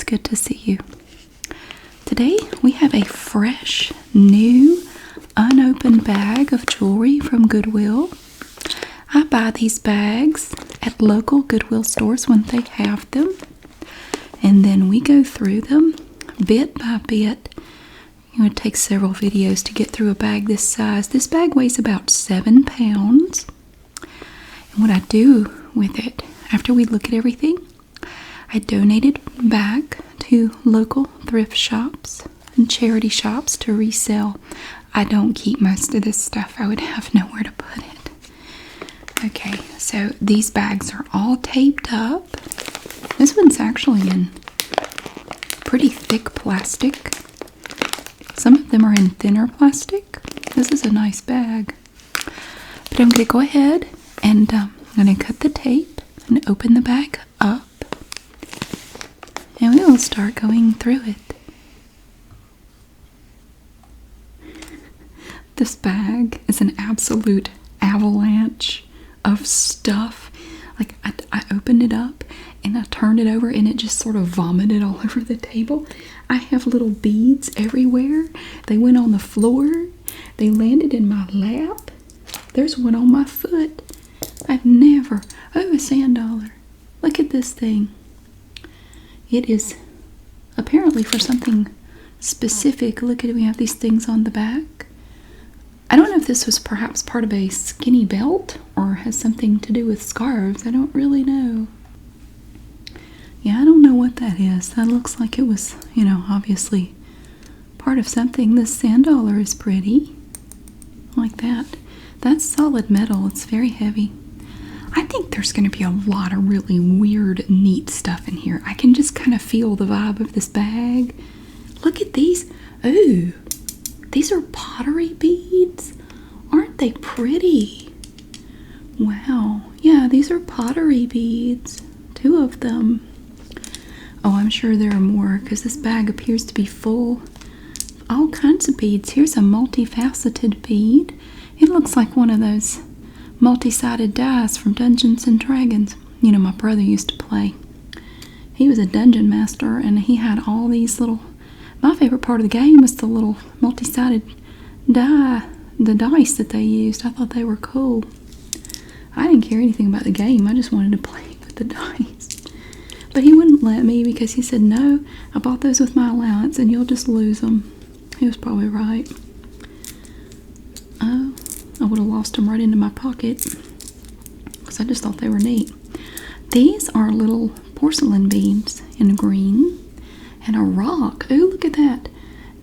good to see you. Today we have a fresh, new, unopened bag of jewelry from Goodwill. I buy these bags at local Goodwill stores when they have them, and then we go through them bit by bit. It takes several videos to get through a bag this size. This bag weighs about 7 pounds. And what I do with it, after we look at everything, I donate it back to local thrift shops and charity shops to resell. I don't keep most of this stuff. I would have nowhere to put it. Okay, so these bags are all taped up. This one's actually in pretty thick plastic. Some of them are in thinner plastic. This is a nice bag. But I'm going to go ahead and I'm going to cut the tape and open the bag up. And we will start going through it. This bag is an absolute avalanche of stuff. Like, I opened it up and I turned it over and it just sort of vomited all over the table. I have little beads everywhere. They went on the floor. They landed in my lap. There's one on my foot. I've never... Oh, a sand dollar. Look at this thing. It is apparently for something specific. Look at it. We have these things on the back. I don't know if this was perhaps part of a skinny belt or has something to do with scarves. I don't really know. Yeah, I don't know what that is. That looks like it was, obviously part of something. This sand dollar is pretty. Like that. That's solid metal. It's very heavy. I think there's going to be a lot of really weird, neat stuff in here. I can just kind of feel the vibe of this bag. Look at these. Ooh, these are pottery beads. Aren't they pretty? Wow. Yeah, these are pottery beads. 2 of them. Oh, I'm sure there are more because this bag appears to be full of all kinds of beads. Here's a multifaceted bead. It looks like one of those multi-sided dice from Dungeons and Dragons. My brother used to play. He was a dungeon master and he had all these little... My favorite part of the game was the little multi-sided die, the dice that they used. I thought they were cool. I didn't care anything about the game. I just wanted to play with the dice. But he wouldn't let me because he said, no, I bought those with my allowance and you'll just lose them. He was probably right. Oh, I would have lost them right into my pocket because I just thought they were neat. These are little porcelain beads in green and a rock. Oh, look at that.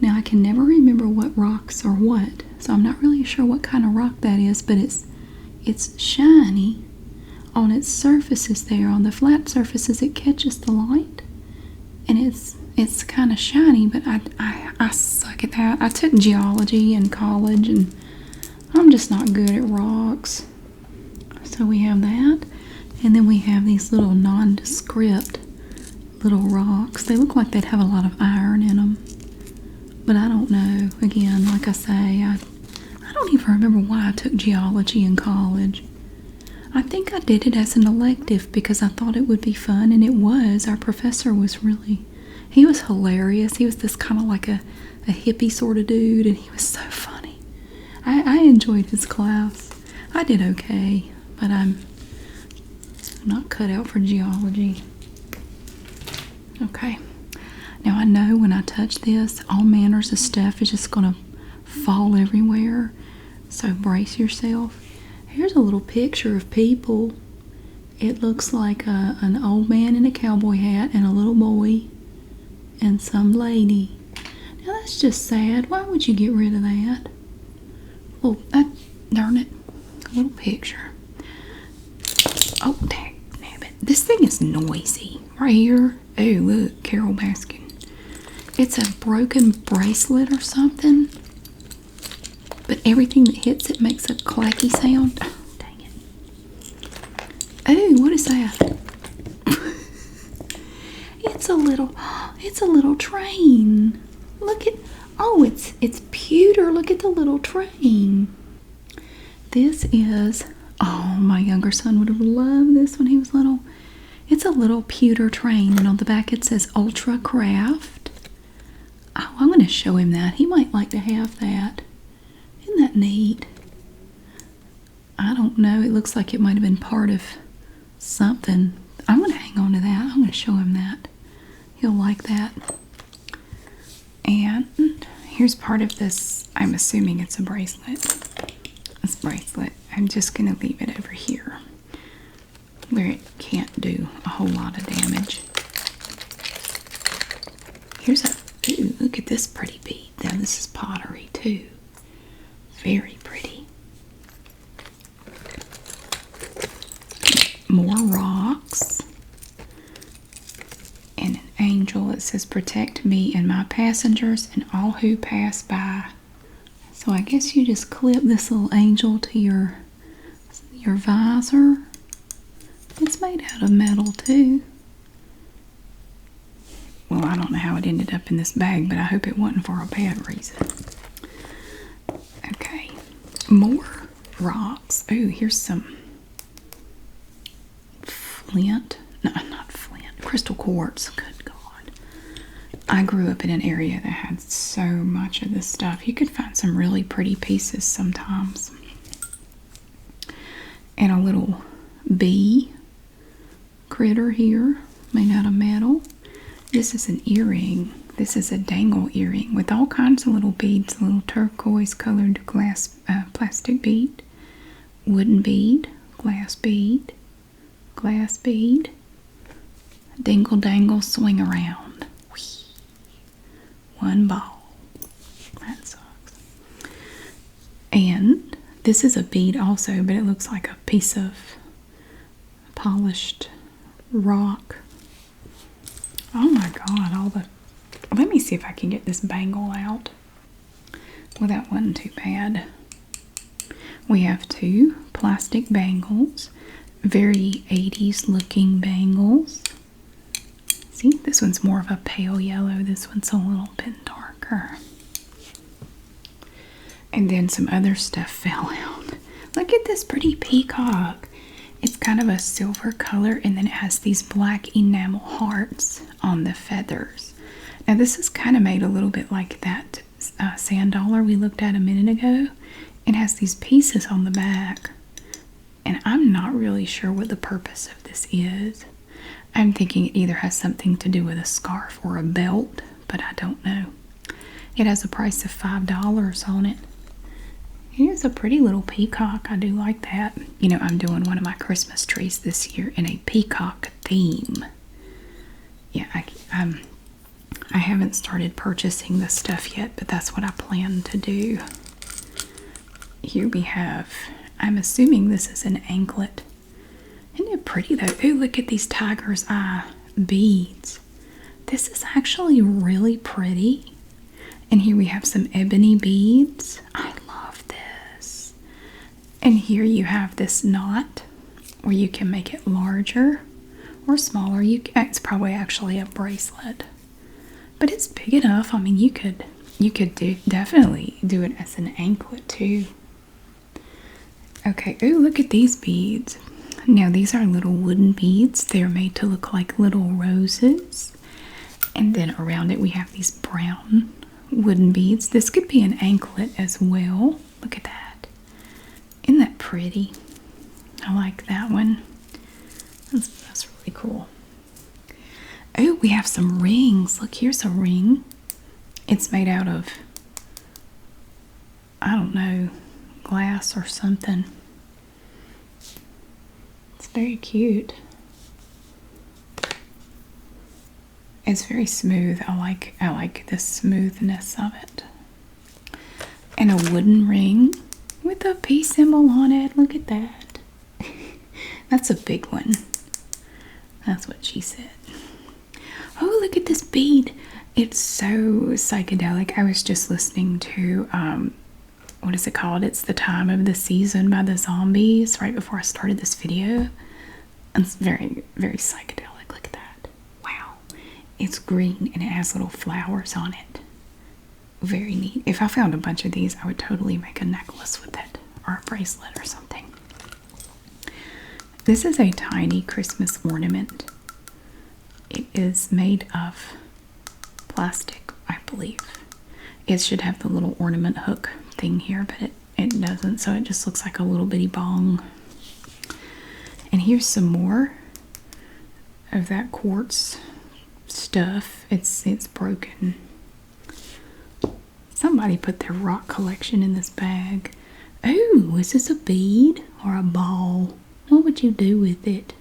Now, I can never remember what rocks are what, so I'm not really sure what kind of rock that is, but it's shiny. On its surfaces there, on the flat surfaces, it catches the light, and it's kind of shiny, but I suck at that. I took geology in college, and I'm just not good at rocks. So we have that, and then we have these little nondescript little rocks. They look like they'd have a lot of iron in them, but I don't know. Again, like I say, I don't even remember why I took geology in college. I think I did it as an elective because I thought it would be fun, and it was. Our professor was he was hilarious. He was this kind of like a hippie sort of dude, and he was so funny. I enjoyed his class. I did okay, but I'm not cut out for geology. Okay. Now I know when I touch this, all manners of stuff is just going to fall everywhere. So brace yourself. Here's a little picture of people. It looks like an old man in a cowboy hat and a little boy and some lady. Now that's just sad. Why would you get rid of that? Well, darn it. A little picture. Oh, damn it. This thing is noisy. Right here. Oh, look. Carol Baskin. It's a broken bracelet or something. But everything that hits it makes a clacky sound. Oh, dang it. Oh, what is that? It's a little train. Look at, oh, it's pewter. Look at the little train. This is, oh, my younger son would have loved this when he was little. It's a little pewter train, and on the back it says Ultra Craft. Oh, I'm going to show him that. He might like to have that. Isn't that neat? I don't know. It looks like it might have been part of something. I'm going to hang on to that. I'm going to show him that. He'll like that. And here's part of this. I'm assuming it's a bracelet. This bracelet. I'm just going to leave it over here where it can't do a whole lot of damage. Here's a, ooh, look at this pretty bead. Now this is pottery too. Very pretty. More rocks. And an angel. It says, protect me and my passengers and all who pass by. So I guess you just clip this little angel to your visor. It's made out of metal too. Well, I don't know how it ended up in this bag, but I hope it wasn't for a bad reason. Okay, more rocks. Oh, here's some flint. No, not flint. Crystal quartz. Good God. I grew up in an area that had so much of this stuff. You could find some really pretty pieces sometimes. And a little bee critter here made out of metal. This is an earring. This is a dangle earring with all kinds of little beads. A little turquoise colored glass plastic bead, wooden bead, glass bead, dingle dangle swing around. Whee. One ball. That sucks. And this is a bead also, but it looks like a piece of polished rock. Oh my God, let me see if I can get this bangle out. Well, that wasn't too bad. We have two plastic bangles, very 80s looking bangles. See, this one's more of a pale yellow. This one's a little bit darker. And then some other stuff fell out. Look at this pretty peacock. It's kind of a silver color, and then it has these black enamel hearts on the feathers. Now this is kind of made a little bit like that sand dollar we looked at a minute ago. It has these pieces on the back, and I'm not really sure what the purpose of this is. I'm thinking it either has something to do with a scarf or a belt, but I don't know. It has a price of $5 on it. It is a pretty little peacock. I do like that. You know, I'm doing one of my Christmas trees this year in a peacock theme. Yeah, I haven't started purchasing this stuff yet, but that's what I plan to do. Here we have, I'm assuming this is an anklet. Isn't it pretty though? Oh, look at these tiger's eye beads. This is actually really pretty. And here we have some ebony beads. I love this. And here you have this knot where you can make it larger or smaller. It's probably actually a bracelet, but it's big enough. I mean, you could definitely do it as an anklet too. Okay. Oh, look at these beads. Now these are little wooden beads. They're made to look like little roses. And then around it we have these brown wooden beads. This could be an anklet as well. Look at that. Isn't that pretty? I like that one. That's really cool. Oh, we have some rings. Look, here's a ring. It's made out of, I don't know, glass or something. It's very cute. It's very smooth. I like the smoothness of it. And a wooden ring with a peace symbol on it. Look at that. That's a big one. That's what she said. Oh, look at this bead. It's so psychedelic. I was just listening to, what is it called? It's The Time of the Season by the Zombies right before I started this video. And it's very, very psychedelic. Look at that. Wow. It's green and it has little flowers on it. Very neat. If I found a bunch of these, I would totally make a necklace with it or a bracelet or something. This is a tiny Christmas ornament. It is made of plastic, I believe. It should have the little ornament hook thing here, but it doesn't, so it just looks like a little bitty bong. And here's some more of that quartz stuff. It's broken. Somebody put their rock collection in this bag. Oh, is this a bead or a ball? What would you do with it?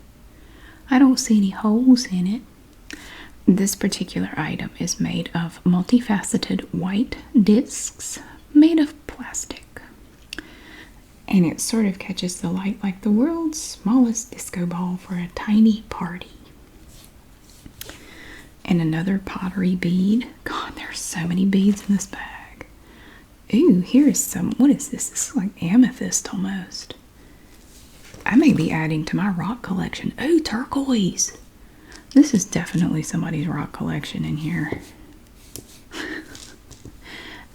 I don't see any holes in it. This particular item is made of multifaceted white discs made of plastic. And it sort of catches the light like the world's smallest disco ball for a tiny party. And another pottery bead. God, there's so many beads in this bag. Ooh, here's some, what is this? This is like amethyst almost. I may be adding to my rock collection. Oh, turquoise. This is definitely somebody's rock collection in here.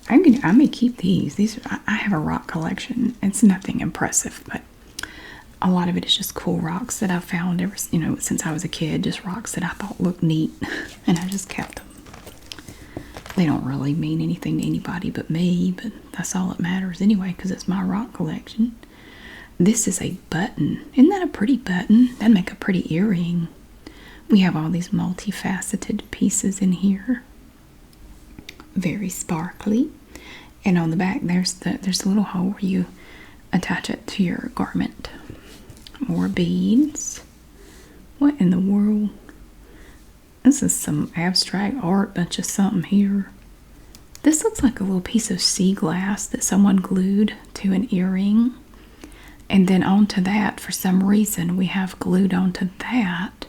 I may keep these. I have a rock collection. It's nothing impressive, but a lot of it is just cool rocks that I've found ever, since I was a kid. Just rocks that I thought looked neat, and I just kept them. They don't really mean anything to anybody but me, but that's all that matters anyway, because it's my rock collection. This is a button. Isn't that a pretty button? That'd make a pretty earring. We have all these multifaceted pieces in here. Very sparkly. And on the back there's a little hole where you attach it to your garment. More beads. What in the world? This is some abstract art, bunch of something here. This looks like a little piece of sea glass that someone glued to an earring. And then onto that, for some reason, we have glued onto that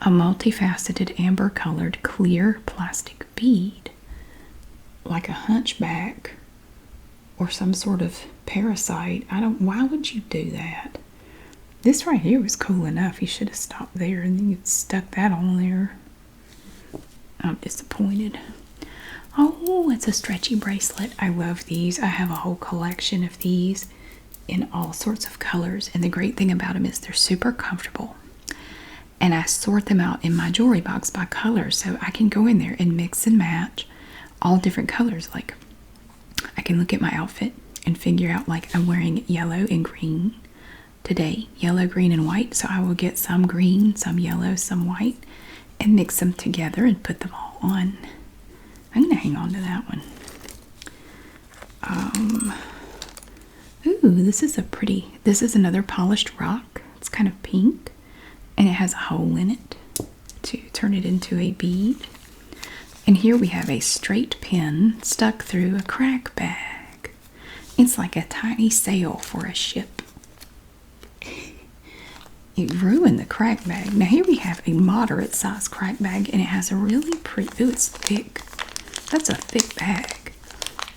a multifaceted amber colored clear plastic bead. Like a hunchback or some sort of parasite. Why would you do that? This right here was cool enough. You should have stopped there and then you stuck that on there. I'm disappointed. Oh, it's a stretchy bracelet. I love these. I have a whole collection of these in all sorts of colors. And the great thing about them is they're super comfortable. And I sort them out in my jewelry box by color. So I can go in there and mix and match all different colors. Like I can look at my outfit and figure out, like, I'm wearing yellow and green today. Yellow, green, and white. So I will get some green, some yellow, some white, and mix them together and put them all on. I'm going to hang on to that one. Ooh, this is another polished rock. It's kind of pink, and it has a hole in it to turn it into a bead. And here we have a straight pin stuck through a crack bag. It's like a tiny sail for a ship. It ruined the crack bag. Now here we have a moderate size crack bag, and it has a really pretty, ooh, it's thick. That's a thick bag.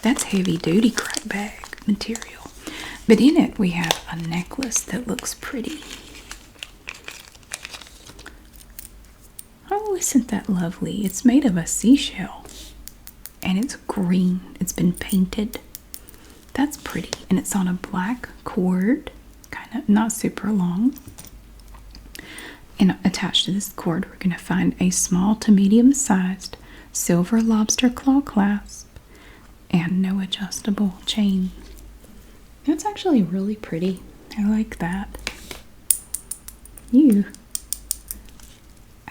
That's heavy duty crack bag material. But in it we have a necklace that looks pretty. Oh, isn't that lovely? It's made of a seashell. And it's green. It's been painted. That's pretty. And it's on a black cord. Kind of not super long. And attached to this cord, we're going to find a small to medium-sized silver lobster claw clasp and no adjustable chain. That's actually really pretty. I like that.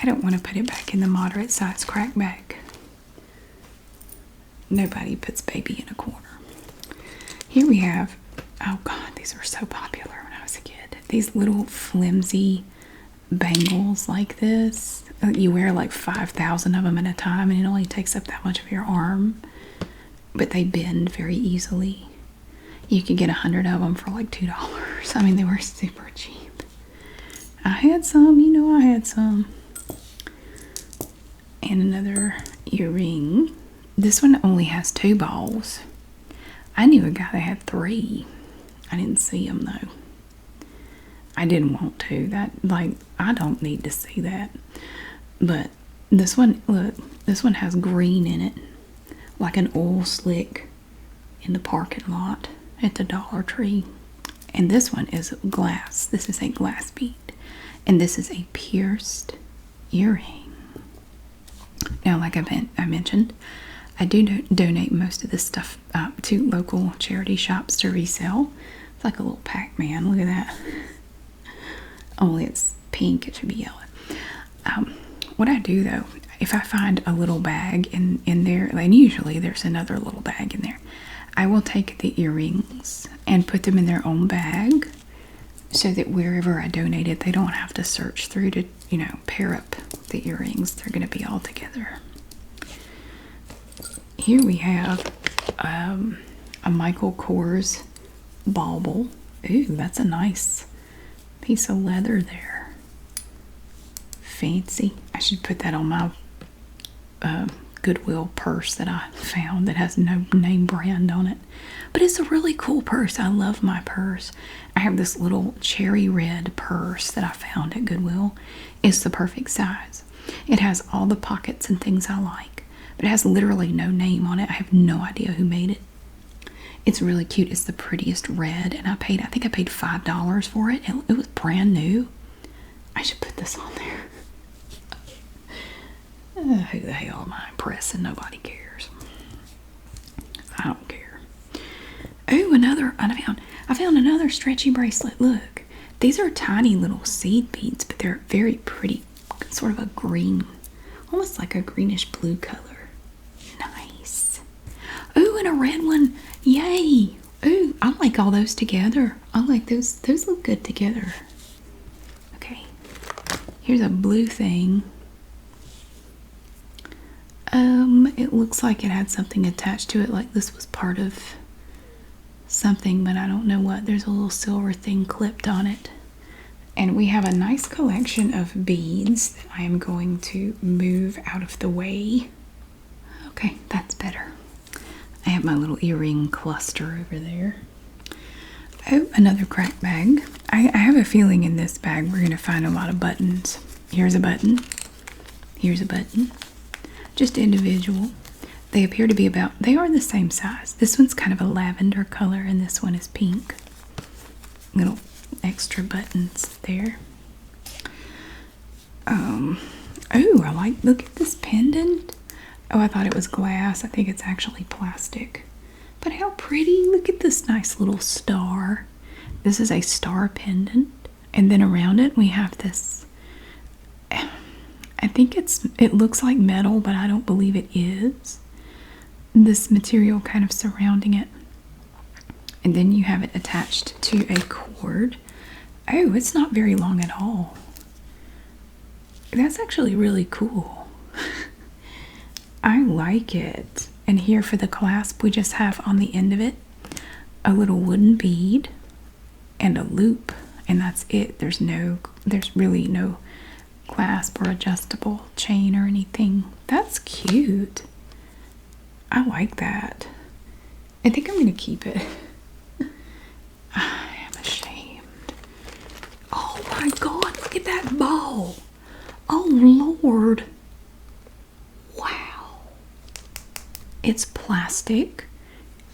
I don't want to put it back in the moderate size crack bag. Nobody puts baby in a corner. Here we have, oh God, these were so popular when I was a kid. These little flimsy bangles like this. You wear like 5,000 of them at a time, and it only takes up that much of your arm. But they bend very easily. You could get 100 of them for like $2. I mean, they were super cheap. I had some, I had some. And another earring. This one only has 2 balls. I knew a guy that had 3. I didn't see him though. I didn't want to. I don't need to see that. But this one, look, this one has green in it. Like an oil slick in the parking lot at the Dollar Tree. And this one is glass. This is a glass bead. And this is a pierced earring. Now, like I mentioned, I do donate most of this stuff to local charity shops to resell. It's like a little Pac-Man. Look at that. Only it's pink. It should be yellow. What I do, though, if I find a little bag in there, and usually there's another little bag in there, I will take the earrings and put them in their own bag so that wherever I donate it, they don't have to search through to, pair up the earrings. They're going to be all together. Here we have a Michael Kors bauble. Ooh, that's a nice piece of leather there. Fancy. I should put that on my Goodwill purse that I found that has no name brand on it. But it's a really cool purse. I love my purse. I have this little cherry red purse that I found at Goodwill. It's the perfect size. It has all the pockets and things I like. But it has literally no name on it. I have no idea who made it. It's really cute. It's the prettiest red. And I think I paid $5 for it. It was brand new. I should put this on there. Who the hell am I impressing? Nobody cares. I don't care. Oh, I found another stretchy bracelet. Look, these are tiny little seed beads, but they're very pretty. Sort of a green, almost like a greenish blue color. Nice. Oh, and a red one. Yay. Oh, I like all those together. I like those. Those look good together. Okay. Here's a blue thing. It looks like it had something attached to it, like this was part of something, but I don't know what. There's a little silver thing clipped on it. And we have a nice collection of beads that I am going to move out of the way. Okay, that's better. I have my little earring cluster over there. Oh, another crack bag. I have a feeling in this bag we're going to find a lot of buttons. Here's a button. Here's a button. Just individual. They appear to be they are the same size. This one's kind of a lavender color and this one is pink. Little extra buttons there. Oh, look at this pendant. Oh, I thought it was glass. I think it's actually plastic. But how pretty. Look at this nice little star. This is a star pendant. And then around it we have this, I think it looks like metal, but I don't believe it is. This material kind of surrounding it. And then you have it attached to a cord. Oh, it's not very long at all. That's actually really cool. I like it. And here for the clasp, we just have on the end of it a little wooden bead and a loop. And that's it. There's really no clasp or adjustable chain or anything. That's cute. I like that. I think I'm going to keep it. I am ashamed. Oh my God, look at that ball. Oh Lord. Wow. It's plastic.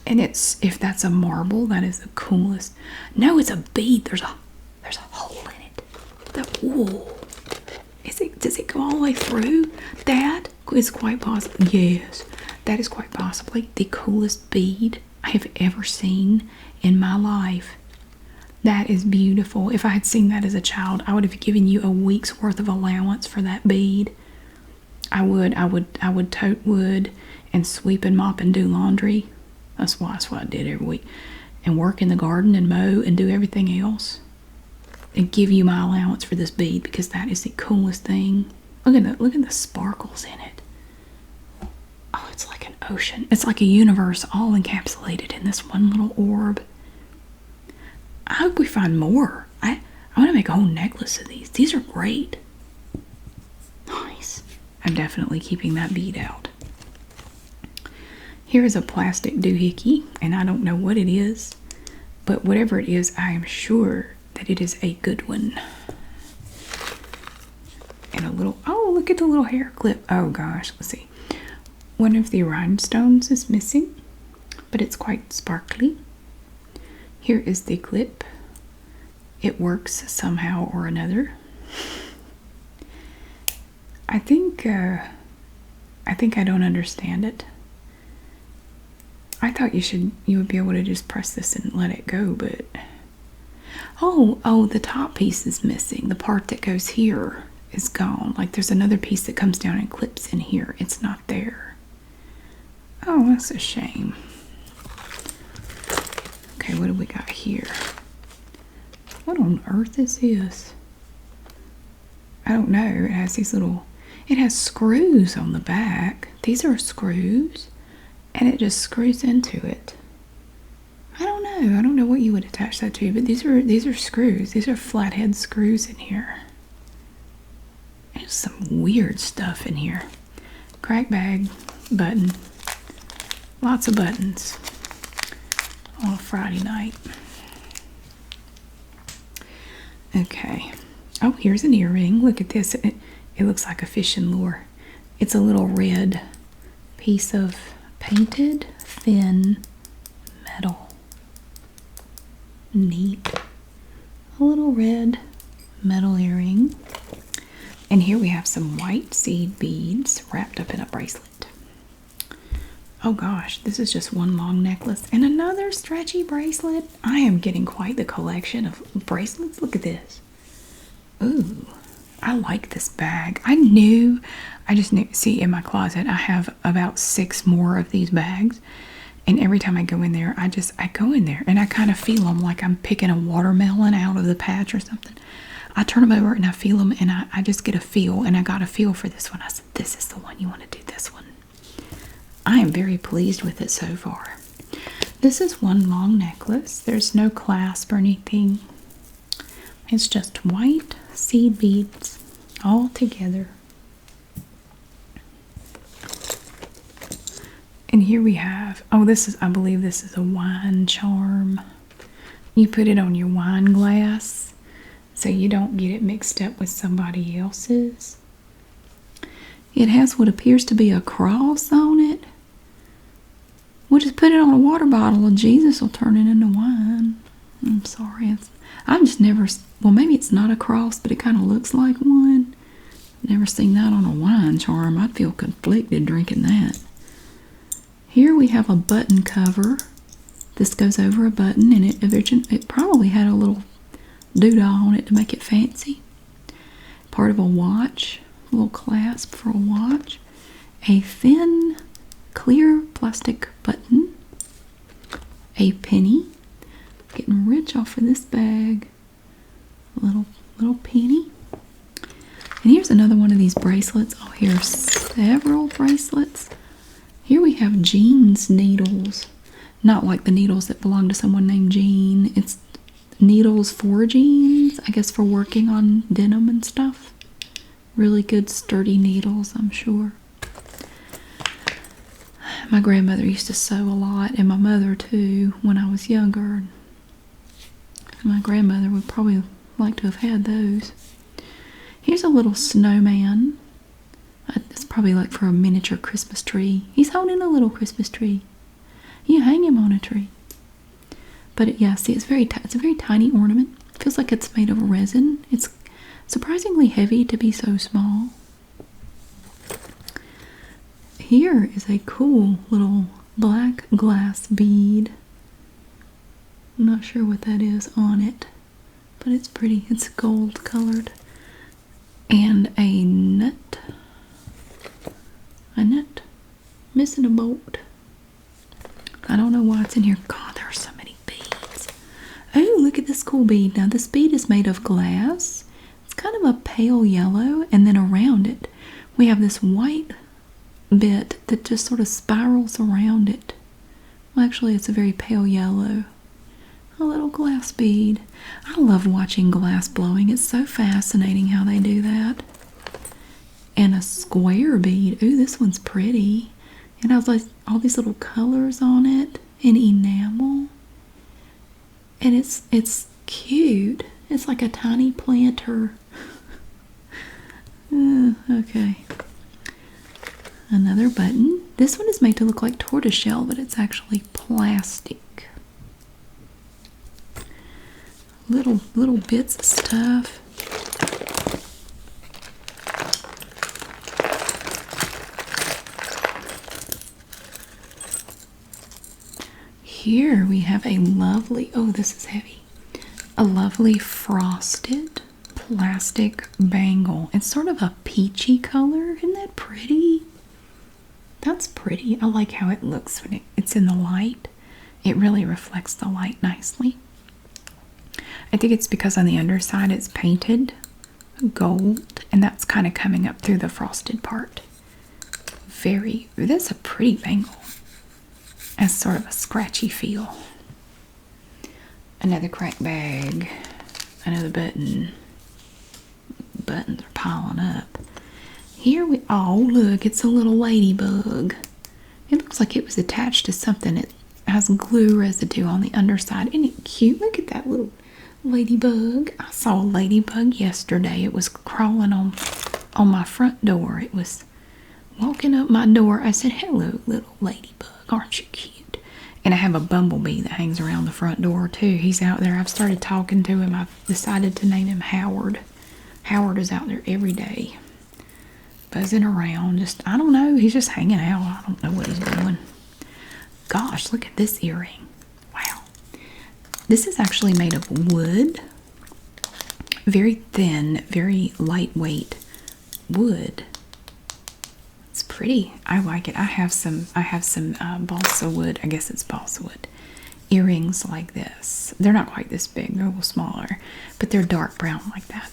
And if that's a marble, that is the coolest. No, it's a bead. There's a hole in it. Whoa. Does it go all the way through? That is quite possible. Yes, that is quite possibly the coolest bead I have ever seen in my life. That is beautiful. If I had seen that as a child, I would have given you a week's worth of allowance for that bead. I would tote wood and sweep and mop and do laundry. That's what I did every week. And work in the garden and mow and do everything else. And give you my allowance for this bead because that is the coolest thing. Look at the sparkles in it. Oh, it's like an ocean. It's like a universe all encapsulated in this one little orb. I hope we find more. I want to make a whole necklace of these. These are great. Nice. I'm definitely keeping that bead out. Here is a plastic doohickey, and I don't know what it is, but whatever it is, I am sure that it is a good one. And a little, oh, look at the little hair clip. Oh gosh, let's see. One of the rhinestones is missing, but it's quite sparkly. Here is the clip. It works somehow or another. I think I think I don't understand it. I thought you would be able to just press this and let it go, but oh, the top piece is missing. The part that goes here is gone. Like there's another piece that comes down and clips in here. It's not there. Oh, that's a shame. Okay, what do we got here? What on earth is this? I don't know. It has it has screws on the back. These are screws, and it just screws into it. I don't know. I don't know what you would attach that to, but these are screws. These are flathead screws in here. There's some weird stuff in here. Crack bag, button. Lots of buttons on a Friday night. Okay. Oh, here's an earring. Look at this. It looks like a fishing lure. It's a little red piece of painted thin metal. Neat. A little red metal earring. And here we have some white seed beads wrapped up in a bracelet. Oh gosh, this is just one long necklace and another stretchy bracelet. I am getting quite the collection of bracelets. Look at this. Ooh, I like this bag. I just knew, see in my closet, I have about 6 more of these bags. And every time I go in there, I go in there and I kind of feel them like I'm picking a watermelon out of the patch or something. I turn them over and I feel them and I just get a feel, and I got a feel for this one. I said, this is the one. You want to do this one. I am very pleased with it so far. This is one long necklace. There's no clasp or anything. It's just white seed beads all together. And here we have, I believe this is a wine charm. You put it on your wine glass so you don't get it mixed up with somebody else's. It has what appears to be a cross on it. We'll just put it on a water bottle and Jesus will turn it into wine. I'm sorry. I've just never, well, maybe it's not a cross, but it kind of looks like one. Never seen that on a wine charm. I'd feel conflicted drinking that. Here we have a button cover. This goes over a button, and it probably had a little doodah on it to make it fancy. Part of a watch, a little clasp for a watch. A thin, clear plastic button. A penny. Getting rich off of this bag. A little penny. And here's another one of these bracelets. Oh, here's several bracelets. Here we have jeans needles. Not like the needles that belong to someone named Jean. It's needles for jeans, I guess, for working on denim and stuff. Really good sturdy needles, I'm sure. My grandmother used to sew a lot, and my mother too, when I was younger. My grandmother would probably like to have had those. Here's a little snowman. It's probably like for a miniature Christmas tree. He's holding a little Christmas tree. You hang him on a tree. But yeah, see, it's a very tiny ornament. It feels like it's made of resin. It's surprisingly heavy to be so small. Here is a cool little black glass bead. I'm not sure what that is on it, but it's pretty. It's gold colored. And a nut. Missing a bolt. I don't know why it's in here. God, there are so many beads. Oh, look at this cool bead. Now, this bead is made of glass. It's kind of a pale yellow, and then around it, we have this white bit that just sort of spirals around it. Well, actually, it's a very pale yellow. A little glass bead. I love watching glass blowing. It's so fascinating how they do that. And a square bead. Ooh, this one's pretty. It has like all these little colors on it and enamel. And it's cute. It's like a tiny planter. Okay. Another button. This one is made to look like tortoiseshell, but it's actually plastic. Little bits of stuff. here we have a lovely, oh, this is heavy, a lovely frosted plastic bangle. It's sort of a peachy color. Isn't that pretty? That's pretty. I like how it looks when it's in the light. It really reflects the light nicely. I think it's because on the underside it's painted gold, and that's kind of coming up through the frosted part. That's a pretty bangle. Has sort of a scratchy feel. Another crack bag. Another button. Buttons are piling up. Here oh look, it's a little ladybug. It looks like it was attached to something. It has glue residue on the underside. Isn't it cute? Look at that little ladybug. I saw a ladybug yesterday. It was crawling on my front door. It was walking up my door. I said, hello, little ladybug. Aren't you cute? And I have a bumblebee that hangs around the front door too. He's out there. I've started talking to him. I've decided to name him Howard. Howard is out there every day, buzzing around. I don't know. He's just hanging out. I don't know what he's doing. Gosh, look at this earring. Wow. This is actually made of wood. Very thin, very lightweight wood. It's pretty. I like it. I have some balsa wood. I guess it's balsa wood earrings like this. They're not quite this big. They're a little smaller, but they're dark brown like that.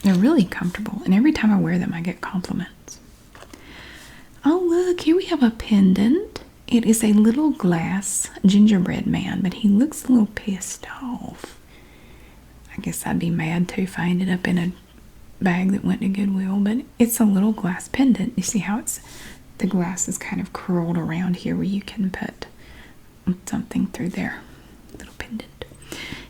They're really comfortable, and every time I wear them, I get compliments. Oh, look, here we have a pendant. It is a little glass gingerbread man, but he looks a little pissed off. I guess I'd be mad too if I ended up in a bag that went to Goodwill, but it's a little glass pendant. You see how the glass is kind of curled around here where you can put something through there. Little pendant.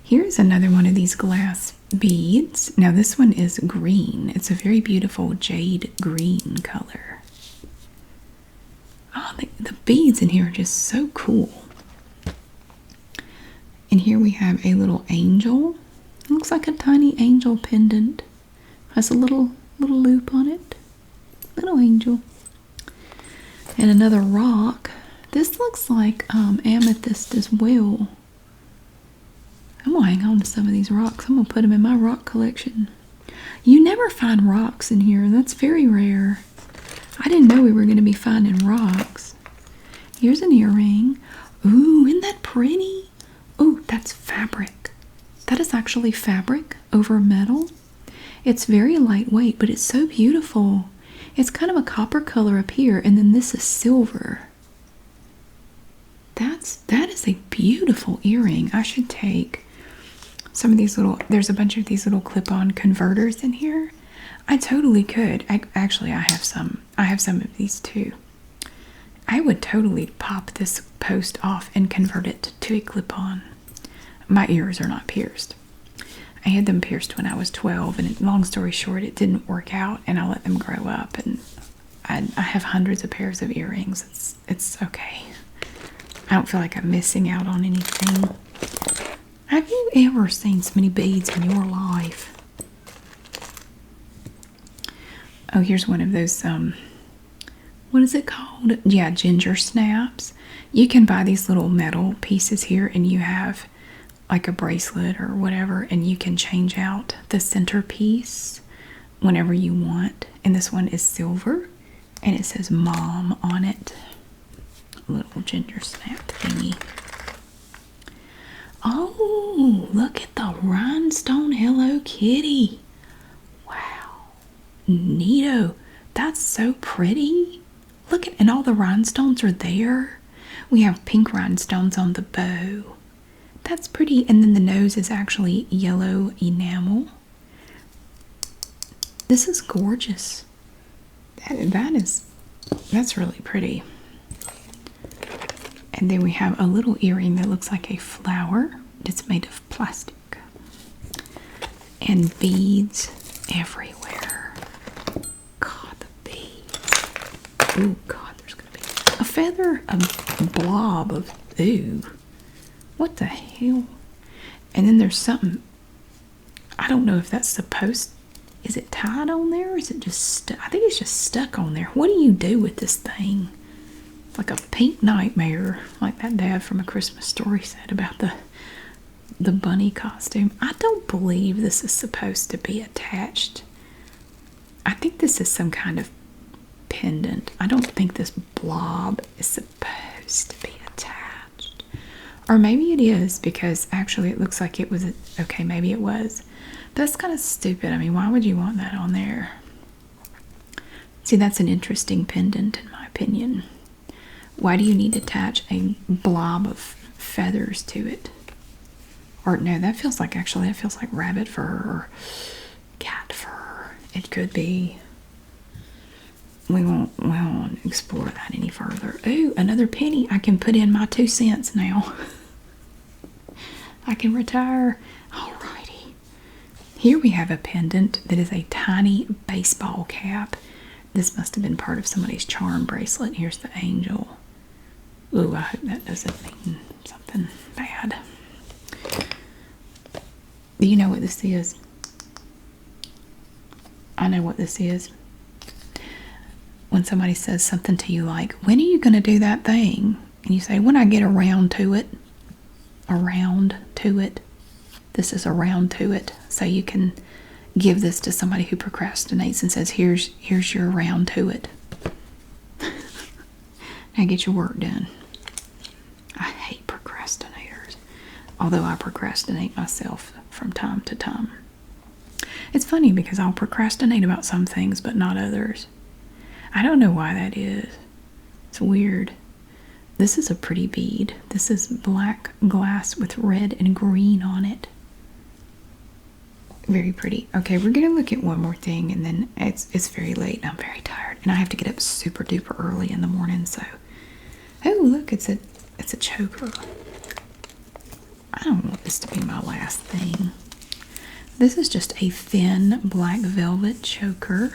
Here's another one of these glass beads. Now this one is green. It's a very beautiful jade green color. Oh, the beads in here are just so cool. And here we have a little angel. It looks like a tiny angel pendant. Has a little loop on it. Little angel. And another rock. This looks like amethyst as well. I'm going to hang on to some of these rocks. I'm going to put them in my rock collection. You never find rocks in here. That's very rare. I didn't know we were going to be finding rocks. Here's an earring. Ooh, isn't that pretty? Ooh, that's fabric. That is actually fabric over metal. It's very lightweight, but it's so beautiful. It's kind of a copper color up here, and then this is silver. That is a beautiful earring. I should take some of these there's a bunch of these little clip-on converters in here. I totally could. Actually, I have some of these too. I would totally pop this post off and convert it to a clip-on. My ears are not pierced. I had them pierced when I was 12, and long story short, it didn't work out, and I let them grow up, and I have hundreds of pairs of earrings. It's okay. I don't feel like I'm missing out on anything. Have you ever seen so many beads in your life? Oh, here's one of those, what is it called? Yeah, ginger snaps. You can buy these little metal pieces here, and you have like a bracelet or whatever, and you can change out the centerpiece whenever you want. And this one is silver, and it says Mom on it. A little ginger snap thingy. Oh, look at the rhinestone Hello Kitty. Wow. Neato. That's so pretty. Look at, and all the rhinestones are there. We have pink rhinestones on the bow. That's pretty. And then the nose is actually yellow enamel. This is gorgeous. That's really pretty. And then we have a little earring that looks like a flower. It's made of plastic. And beads everywhere. God, the beads. Oh, God, there's going to be a feather, a blob of, ooh. What the hell? And then there's something, I don't know if that's supposed, is it tied on there or is it just stuck? I think it's just stuck on there. What do you do with this thing? like a pink nightmare, like that dad from A Christmas Story said about the bunny costume. I don't believe this is supposed to be attached. I think this is some kind of pendant. I don't think this blob is supposed to be attached. Or maybe it is, because actually it looks like it was. Okay, maybe it was. That's kind of stupid. I mean, why would you want that on there? See, that's an interesting pendant in my opinion. Why do you need to attach a blob of feathers to it? Or no, that feels like rabbit fur or cat fur. It could be. We won't explore that any further. Ooh, another penny. I can put in my 2 cents now. I can retire. Alrighty. Here we have a pendant that is a tiny baseball cap. This must have been part of somebody's charm bracelet. Here's the angel. Ooh, I hope that doesn't mean something bad. Do you know what this is? I know what this is. When somebody says something to you like, when are you going to do that thing? And you say, when I get around to it. Around to it. This is around to it. So you can give this to somebody who procrastinates and says, here's your around to it. Now get your work done. I hate procrastinators. Although I procrastinate myself from time to time. It's funny because I'll procrastinate about some things but not others. I don't know why that is. It's weird. This is a pretty bead. This is black glass with red and green on it. Very pretty. Okay, we're going to look at one more thing, and then it's very late and I'm very tired. And I have to get up super duper early in the morning, so. Oh, look, it's a choker. I don't want this to be my last thing. This is just a thin black velvet choker.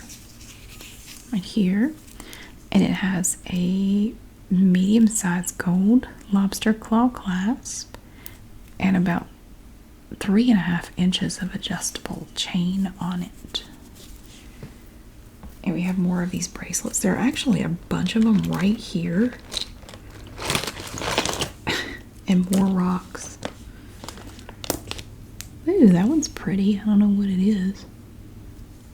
Right here, and it has a medium-sized gold lobster claw clasp and about 3.5 inches of adjustable chain on it. And we have more of these bracelets. There are actually a bunch of them right here, and more rocks. Ooh, that one's pretty. I don't know what it is.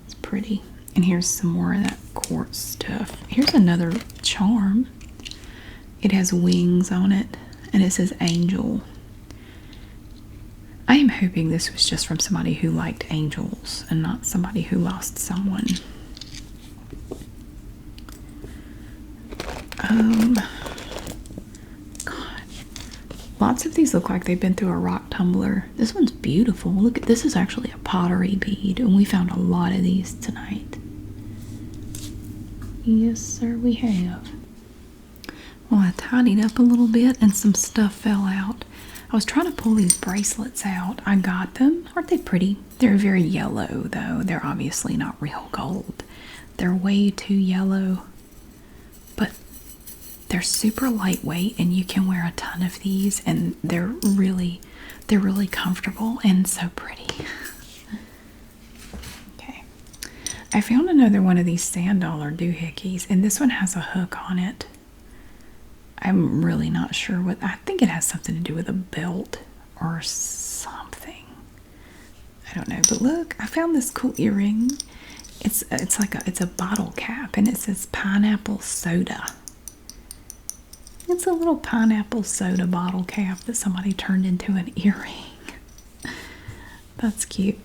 It's pretty. And here's some more of that quartz stuff. Here's another charm. It has wings on it, and it says angel. I am hoping this was just from somebody who liked angels and not somebody who lost someone. God. Lots of these look like they've been through a rock tumbler. This one's beautiful. Look at this. Is actually a pottery bead, and we found a lot of these tonight. Yes, sir, we have. Well, I tidied up a little bit and some stuff fell out. I was trying to pull these bracelets out. I got them. Aren't they pretty? They're very yellow, though. They're obviously not real gold. They're way too yellow. But they're super lightweight, and you can wear a ton of these, and they're really comfortable and so pretty. I found another one of these sand dollar doohickeys, and this one has a hook on it. I'm really not sure what. I think it has something to do with a belt or something. I don't know, but look, I found this cool earring. It's a bottle cap, and it says pineapple soda. It's a little pineapple soda bottle cap that somebody turned into an earring. That's cute.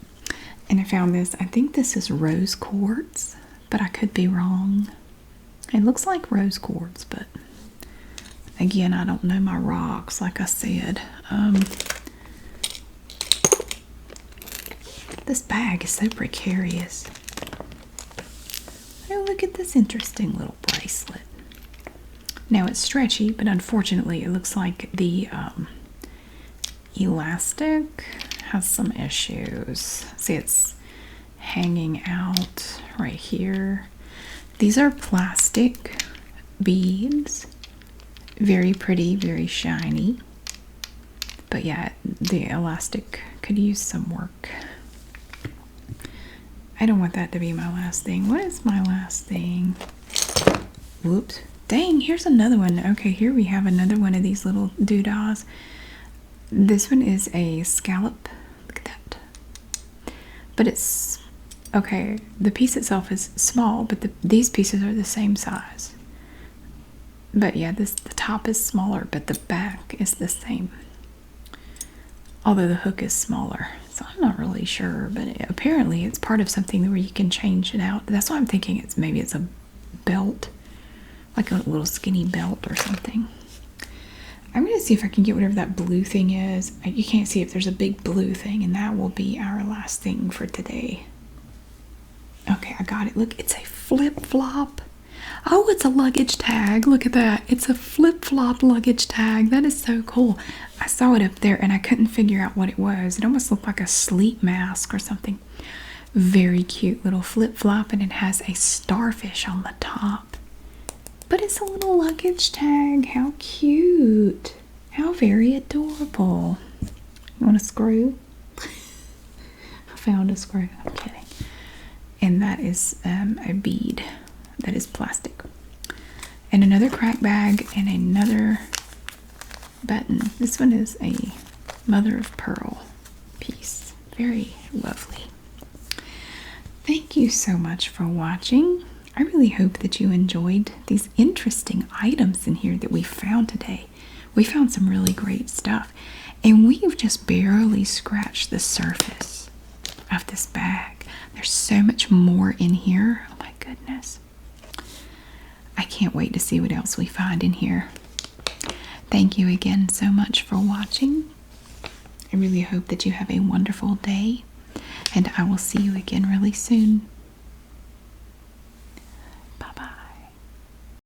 And I found this. I think this is rose quartz, but I could be wrong. It looks like rose quartz, but again, I don't know my rocks, like I said. This bag is so precarious. Oh, look at this interesting little bracelet. Now it's stretchy, but unfortunately it looks like the elastic has some issues. See, it's hanging out right here. These are plastic beads. Very pretty, very shiny. But yeah, the elastic could use some work. I don't want that to be my last thing. What is my last thing? Whoops. Dang, here's another one. Okay, here we have another one of these little doodahs. This one is a scallop. Look at that. But it's, okay, the piece itself is small, but these pieces are the same size. But yeah, the top is smaller, but the back is the same. Although the hook is smaller. So I'm not really sure, but apparently it's part of something where you can change it out. That's why I'm thinking maybe it's a belt. Like a little skinny belt or something. I'm going to see if I can get whatever that blue thing is. You can't see if there's a big blue thing, and that will be our last thing for today. Okay, I got it. Look, it's a flip-flop. Oh, it's a luggage tag. Look at that. It's a flip-flop luggage tag. That is so cool. I saw it up there, and I couldn't figure out what it was. It almost looked like a sleep mask or something. Very cute little flip-flop, and it has a starfish on the top. But it's a little luggage tag. How cute. How very adorable. You want a screw? I found a screw. I'm kidding. And that is a bead. That is plastic. And another crack bag and another button. This one is a mother of pearl piece. Very lovely. Thank you so much for watching. I really hope that you enjoyed these interesting items in here that we found today. We found some really great stuff. And we've just barely scratched the surface of this bag. There's so much more in here. Oh my goodness. I can't wait to see what else we find in here. Thank you again so much for watching. I really hope that you have a wonderful day. And I will see you again really soon.